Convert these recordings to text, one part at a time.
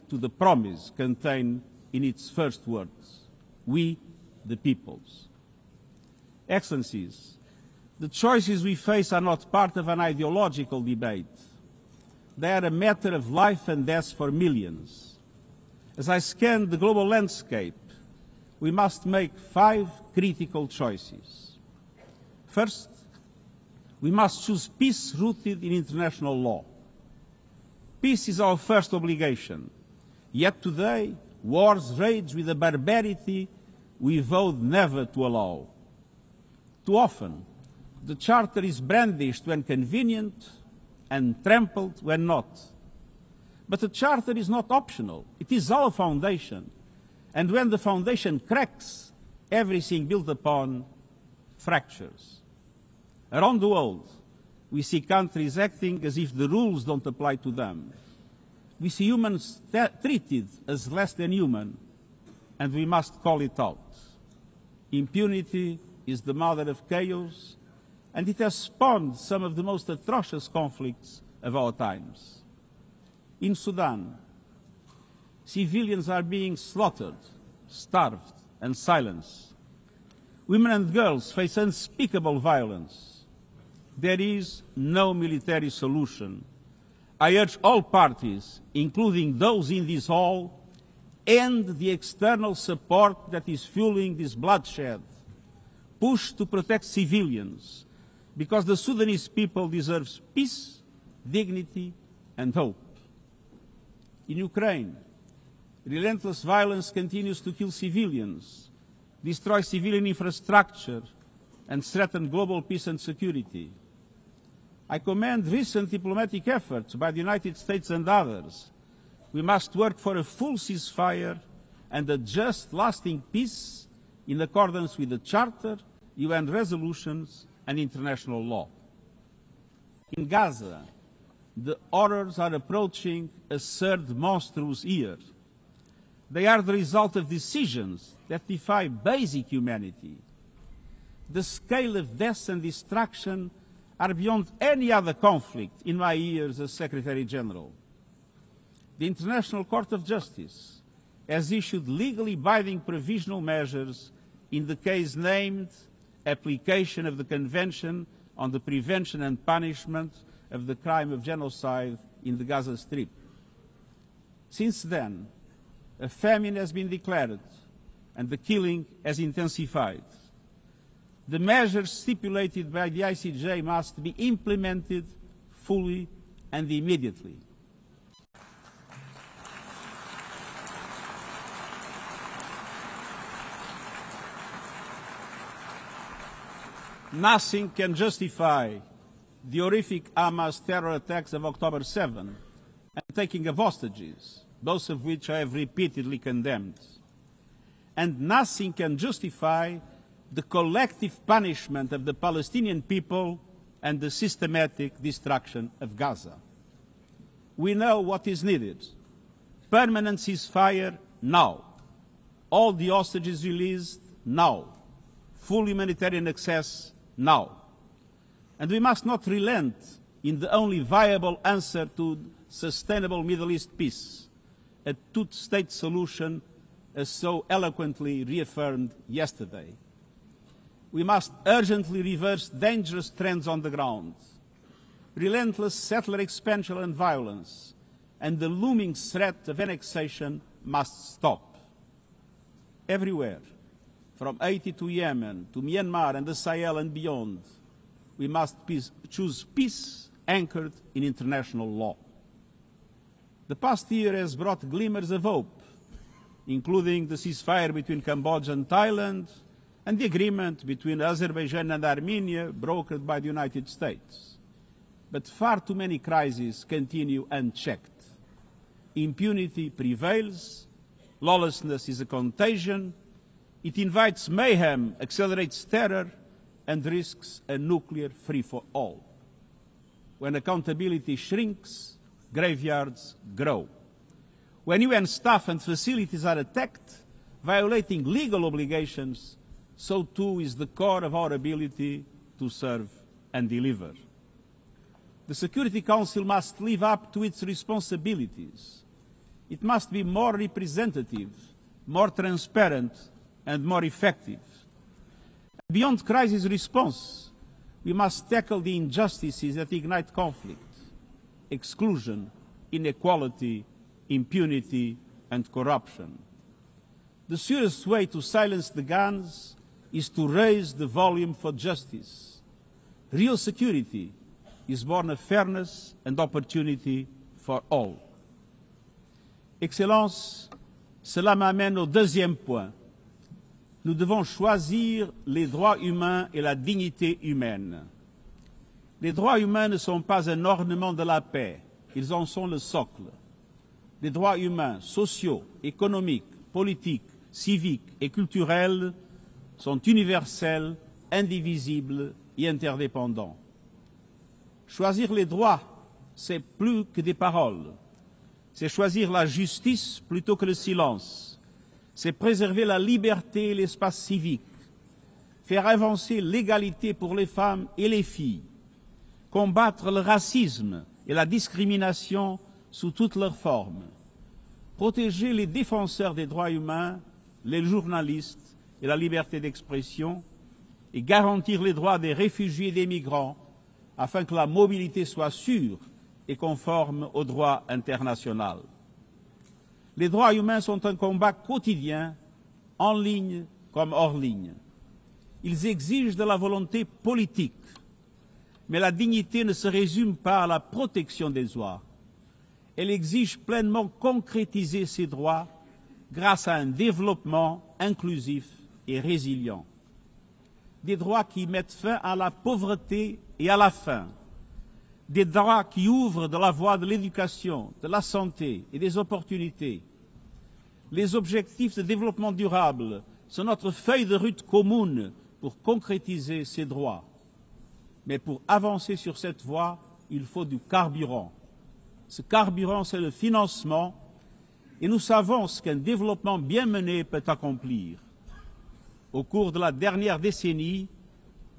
to the promise contained in its first words: we, the peoples. Excellencies, the choices we face are not part of an ideological debate. They are a matter of life and death for millions. As I scan the global landscape, we must make 5 critical choices. First, we must choose peace rooted in international law. Peace is our first obligation, yet today wars rage with a barbarity we vowed never to allow. Too often, the Charter is brandished when convenient and trampled when not. But the Charter is not optional. It is our foundation. And when the foundation cracks, everything built upon fractures. Around the world, we see countries acting as if the rules don't apply to them. We see humans treated as less than human, and we must call it out. Impunity is the mother of chaos, and it has spawned some of the most atrocious conflicts of our times. In Sudan, civilians are being slaughtered, starved, and silenced. Women and girls face unspeakable violence. There is no military solution. I urge all parties, including those in this hall, end the external support that is fueling this bloodshed. Push to protect civilians, because the Sudanese people deserve peace, dignity, and hope. In Ukraine, relentless violence continues to kill civilians, destroy civilian infrastructure, and threaten global peace and security. I commend recent diplomatic efforts by the United States and others. We must work for a full ceasefire and a just, lasting peace in accordance with the Charter, UN resolutions, and international law. In Gaza, the horrors are approaching a third monstrous year. They are the result of decisions that defy basic humanity. The scale of death and destruction are beyond any other conflict in my years as Secretary General. The International Court of Justice has issued legally binding provisional measures in the case named Application of the Convention on the Prevention and Punishment of the Crime of Genocide in the Gaza Strip. Since then, a famine has been declared and the killing has intensified. The measures stipulated by the ICJ must be implemented fully and immediately. Nothing can justify the horrific Hamas terror attacks of October 7 and taking of hostages, both of which I have repeatedly condemned. And nothing can justify the collective punishment of the Palestinian people and the systematic destruction of Gaza. We know what is needed. Permanent ceasefire now. All the hostages released now. Full humanitarian access now. And we must not relent in the only viable answer to sustainable Middle East peace, a two-state solution as so eloquently reaffirmed yesterday. We must urgently reverse dangerous trends on the ground. Relentless settler expansion and violence, and the looming threat of annexation must stop. Everywhere, from Haiti to Yemen, to Myanmar and the Sahel and beyond, we must choose peace anchored in international law. The past year has brought glimmers of hope, including the ceasefire between Cambodia and Thailand, and the agreement between Azerbaijan and Armenia brokered by the United States. But far too many crises continue unchecked. Impunity prevails, lawlessness is a contagion, it invites mayhem, accelerates terror, and risks a nuclear free-for-all. When accountability shrinks, graveyards grow. When UN staff and facilities are attacked, violating legal obligations, so too is the core of our ability to serve and deliver. The Security Council must live up to its responsibilities. It must be more representative, more transparent, and more effective. Beyond crisis response, we must tackle the injustices that ignite conflict: exclusion, inequality, impunity, and corruption. The surest way to silence the guns is to raise the volume for justice. Real security is born of fairness and opportunity for all. Excellences, cela m'amène au deuxième point. Nous devons choisir les droits humains et la dignité humaine. Les droits humains ne sont pas un ornement de la paix, ils en sont le socle. Les droits humains, sociaux, économiques, politiques, civiques et culturels sont universels, indivisibles et interdépendants. Choisir les droits, c'est plus que des paroles. C'est choisir la justice plutôt que le silence. C'est préserver la liberté et l'espace civique. Faire avancer l'égalité pour les femmes et les filles. Combattre le racisme et la discrimination sous toutes leurs formes. Protéger les défenseurs des droits humains, les journalistes et la liberté d'expression, et garantir les droits des réfugiés et des migrants afin que la mobilité soit sûre et conforme au droit international. Les droits humains sont un combat quotidien, en ligne comme hors ligne. Ils exigent de la volonté politique, mais la dignité ne se résume pas à la protection des droits. Elle exige pleinement concrétiser ces droits grâce à un développement inclusif et résilient. Des droits qui mettent fin à la pauvreté et à la faim. Des droits qui ouvrent de la voie de l'éducation, de la santé et des opportunités. Les objectifs de développement durable sont notre feuille de route commune pour concrétiser ces droits. Mais pour avancer sur cette voie, il faut du carburant. Ce carburant, c'est le financement, et nous savons ce qu'un développement bien mené peut accomplir. Au cours de la dernière décennie,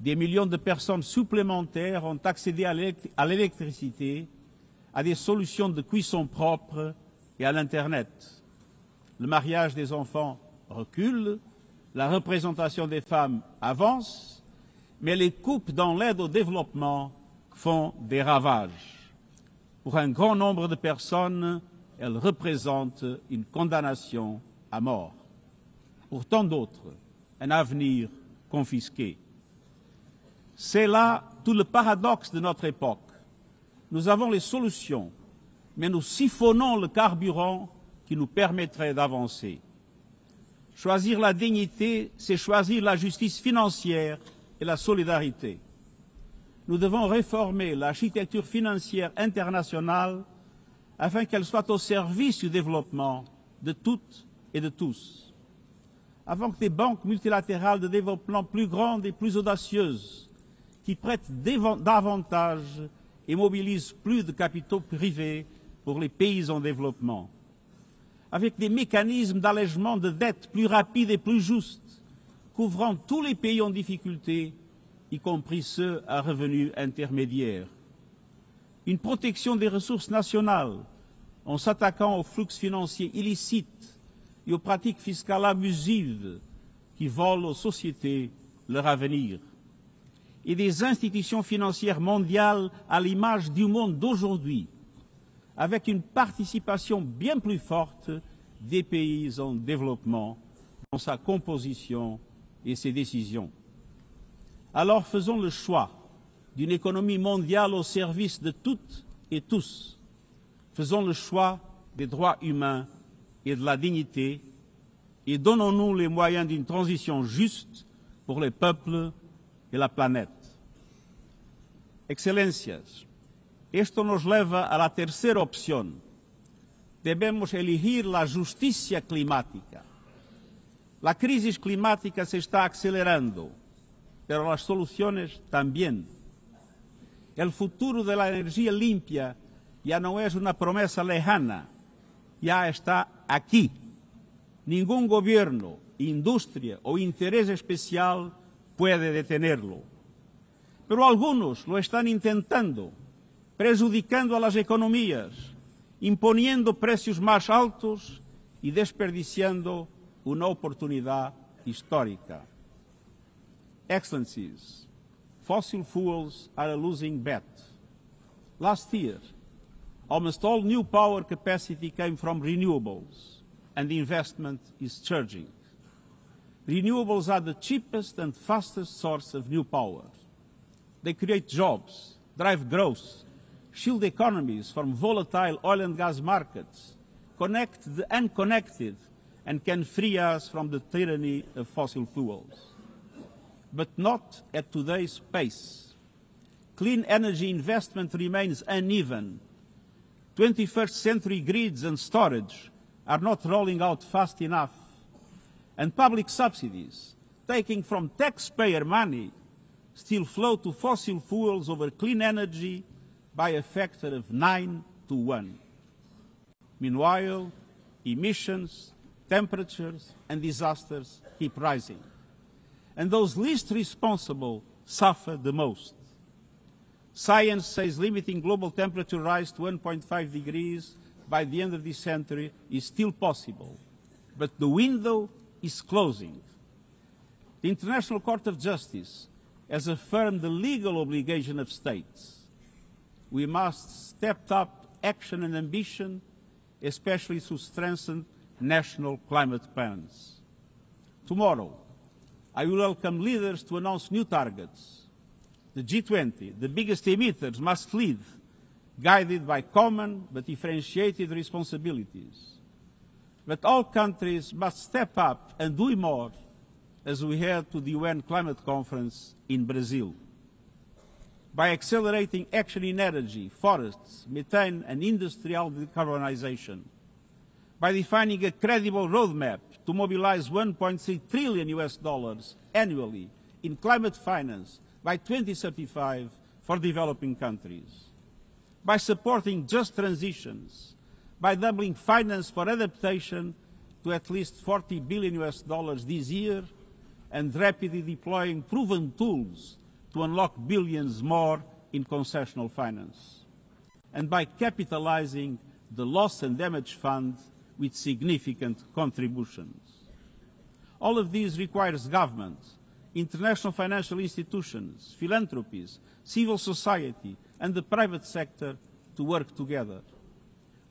des millions de personnes supplémentaires ont accédé à l'électricité, à des solutions de cuisson propres et à l'Internet. Le mariage des enfants recule, la représentation des femmes avance, mais les coupes dans l'aide au développement font des ravages. Pour un grand nombre de personnes, elles représentent une condamnation à mort. Pour tant d'autres, un avenir confisqué. C'est là tout le paradoxe de notre époque. Nous avons les solutions, mais nous siphonnons le carburant qui nous permettrait d'avancer. Choisir la dignité, c'est choisir la justice financière et la solidarité. Nous devons réformer l'architecture financière internationale afin qu'elle soit au service du développement de toutes et de tous. Avant que des banques multilatérales de développement plus grandes et plus audacieuses, qui prêtent davantage et mobilisent plus de capitaux privés pour les pays en développement, avec des mécanismes d'allègement de dettes plus rapides et plus justes, couvrant tous les pays en difficulté, y compris ceux à revenus intermédiaires. Une protection des ressources nationales en s'attaquant aux flux financiers illicites et aux pratiques fiscales abusives qui volent aux sociétés leur avenir. Et des institutions financières mondiales à l'image du monde d'aujourd'hui, avec une participation bien plus forte des pays en développement dans sa composition et ses décisions. Alors faisons le choix d'une économie mondiale au service de toutes et tous. Faisons le choix des droits humains et de la dignité et donnons-nous les moyens d'une transition juste pour les peuples e la planeta. Excelências, esto nos leva a la tercera opción. Debemos elegir la justicia climática. La crisis climática se está acelerando, pero las soluciones también. El futuro de la energía limpia ya no es una promesa lejana, ya está aquí. Ningún gobierno, industria o interés especial puede detenerlo. Pero algunos lo están intentando, prejudicando a las economías, imponiendo precios más altos y desperdiciando una oportunidad histórica. Excellencies, fossil fuels are a losing bet. Last year, almost all new power capacity came from renewables, and the investment is surging. Renewables are the cheapest and fastest source of new power. They create jobs, drive growth, shield economies from volatile oil and gas markets, connect the unconnected, and can free us from the tyranny of fossil fuels. But not at today's pace. Clean energy investment remains uneven. 21st century grids and storage are not rolling out fast enough. And public subsidies, taking from taxpayer money, still flow to fossil fuels over clean energy by a factor of 9 to 1. Meanwhile, emissions, temperatures, and disasters keep rising. And those least responsible suffer the most. Science says limiting global temperature rise to 1.5 degrees by the end of this century is still possible, but the window is closing. The International Court of Justice has affirmed the legal obligation of states. We must step up action and ambition, especially through strengthened national climate plans. Tomorrow, I will welcome leaders to announce new targets. The G20, the biggest emitters, must lead, guided by common but differentiated responsibilities. But all countries must step up and do more as we head to the UN Climate Conference in Brazil. By accelerating action in energy, forests, methane and industrial decarbonization. By defining a credible roadmap to mobilize $1.3 trillion annually in climate finance by 2035 for developing countries. By supporting just transitions, by doubling finance for adaptation to at least $40 billion this year, and rapidly deploying proven tools to unlock billions more in concessional finance. And by capitalizing the Loss and Damage Fund with significant contributions. All of these requires governments, international financial institutions, philanthropies, civil society, and the private sector to work together,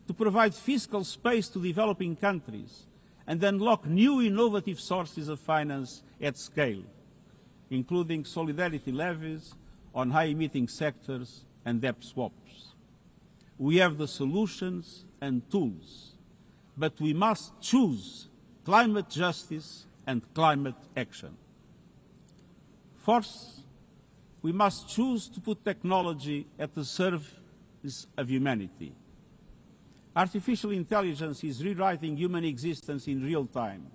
to provide fiscal space to developing countries and unlock new innovative sources of finance at scale, including solidarity levies on high-emitting sectors and debt swaps. We have the solutions and tools, but we must choose climate justice and climate action. First, we must choose to put technology at the service of humanity. Artificial intelligence is rewriting human existence in real time,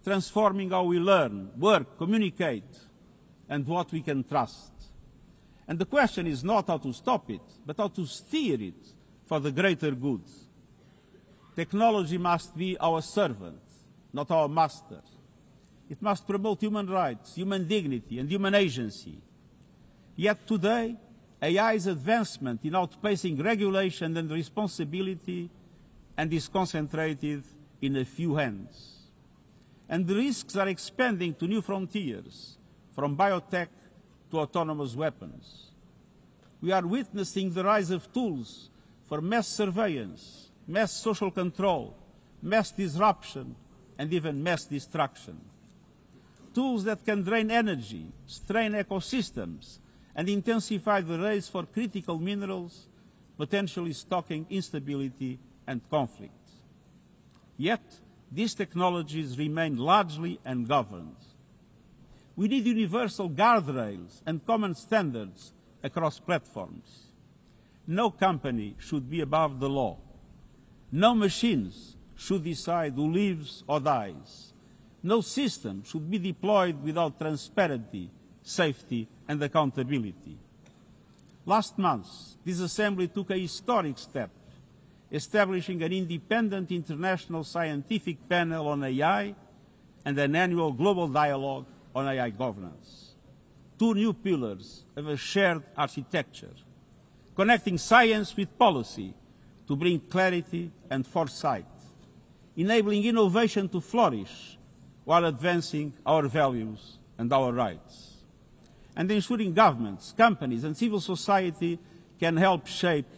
transforming how we learn, work, communicate, and what we can trust. And the question is not how to stop it, but how to steer it for the greater good. Technology must be our servant, not our master. It must promote human rights, human dignity, and human agency. Yet today, AI's advancement in outpacing regulation and responsibility and is concentrated in a few hands. And the risks are expanding to new frontiers, from biotech to autonomous weapons. We are witnessing the rise of tools for mass surveillance, mass social control, mass disruption, and even mass destruction. Tools that can drain energy, strain ecosystems, and intensify the race for critical minerals, potentially stoking instability and conflict. Yet, these technologies remain largely ungoverned. We need universal guardrails and common standards across platforms. No company should be above the law. No machines should decide who lives or dies. No system should be deployed without transparency, safety, and accountability. Last month, this Assembly took a historic step, establishing an independent international scientific panel on AI and an annual global dialogue on AI governance. Two new pillars of a shared architecture, connecting science with policy to bring clarity and foresight, enabling innovation to flourish while advancing our values and our rights, and ensuring governments, companies and civil society can help shape